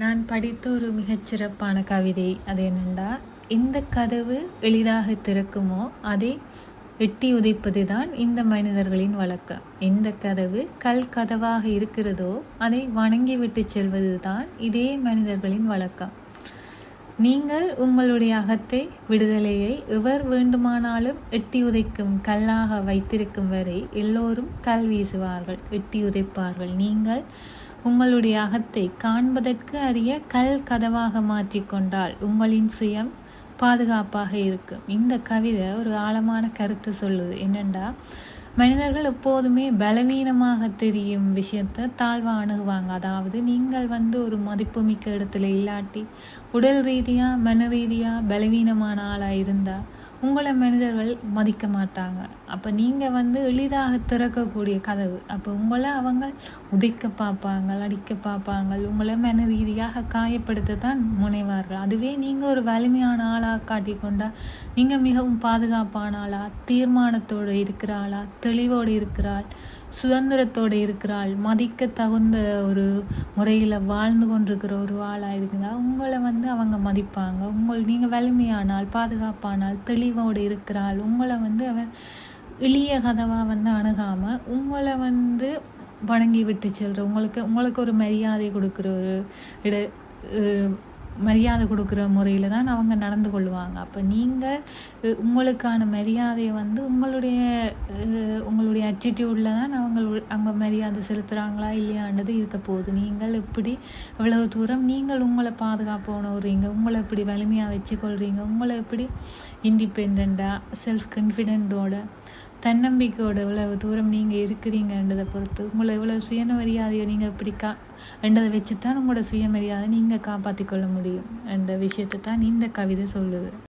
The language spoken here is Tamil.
நான் படித்த ஒரு மிகச்சிறப்பான கவிதை அது என்னென்னா, எந்த கதவு எளிதாக திறக்குமோ அதை எட்டி உதைப்பது தான் இந்த மனிதர்களின் வழக்கம். எந்த கதவு கல் கதவாக இருக்கிறதோ அதை வணங்கி விட்டு செல்வது தான் இதே மனிதர்களின் வழக்கம். நீங்கள் உங்களுடைய அகத்தை விடுதலையை எவர் வேண்டுமானாலும் எட்டி உதைக்கும் கல்லாக வைத்திருக்கும் வரை எல்லோரும் கல் வீசுவார்கள், எட்டி உதைப்பார்கள். நீங்கள் உங்களுடைய அகத்தை காண்பதற்கு அறிய கல் கதவாக மாற்றிக்கொண்டால் உங்களின் சுயம் பாதுகாப்பாக இருக்கும். இந்த கவிதை ஒரு ஆழமான கருத்து சொல்லுது. என்னென்னா, மனிதர்கள் எப்போதுமே பலவீனமாக தெரியும் விஷயத்தை தாழ்வாக அணுகுவாங்க. அதாவது நீங்கள் ஒரு மதிப்புமிக்க இடத்துல இல்லாட்டி, உடல் ரீதியாக மன ரீதியாக பலவீனமான ஆளாக இருந்தால் உங்களை மனிதர்கள் மதிக்க மாட்டாங்க. அப்போ நீங்கள் எளிதாக திறக்கக்கூடிய கதவு. அப்போ உங்களை அவங்க உதைக்க பார்ப்பாங்க, அடிக்க பார்ப்பாங்க, உங்களை மன ரீதியாக காயப்படுத்தத்தான் முனைவார்கள். அதுவே நீங்கள் ஒரு வலிமையான ஆளாக காட்டிக்கொண்டால் நீங்கள் மிகவும் பாதுகாப்பான ஆளா, தீர்மானத்தோடு இருக்கிற ஆளா, தெளிவோடு இருக்கிறாள், சுதந்திரத்தோடு இருக்கிறாள், மதிக்க தகுந்த ஒரு முறையில் வாழ்ந்து கொண்டிருக்கிற ஒரு ஆளாக இருக்குதா உங்களை அவங்க மதிப்பாங்க. நீங்கள் வலிமையானால், பாதுகாப்பானால், தெளிவோடு இருக்கிறாள், உங்களை அவர் எளிய கதவாக அணுகாமல் உங்களை வணங்கி விட்டு செல்கிற, உங்களுக்கு ஒரு மரியாதை கொடுக்குற ஒரு மரியாதை கொடுக்குற முறையில் தான் அவங்க நடந்து கொள்வாங்க. அப்போ நீங்கள் உங்களுக்கான மரியாதையை உங்களுடைய ஆட்டிடியூடில் தான் அவங்க மரியாதை செலுத்துகிறாங்களா இல்லையான்றது இருக்க போகுது. நீங்கள் எப்படி எவ்வளவு தூரம் நீங்கள் உங்களை பாதுகாப்பு உணவுறீங்க, உங்களை எப்படி வலிமையாக வச்சுக்கொள்கிறீங்க, உங்களை எப்படி இண்டிபெண்ட்டாக செல்ஃப் கான்ஃபிடென்ட்டோட தன்னம்பிக்கையோட எவ்வளவு தூரம் நீங்கள் இருக்கிறீங்கன்றதை பொறுத்து உங்களை எவ்வளோ சுயமரியாதையை நீங்கள் எப்படி என்றதை வச்சு தான் உங்களோட சுயமரியாதை நீங்கள் காப்பாற்றி கொள்ள முடியும் என்ற விஷயத்தை தான் இந்த கவிதை சொல்லுது.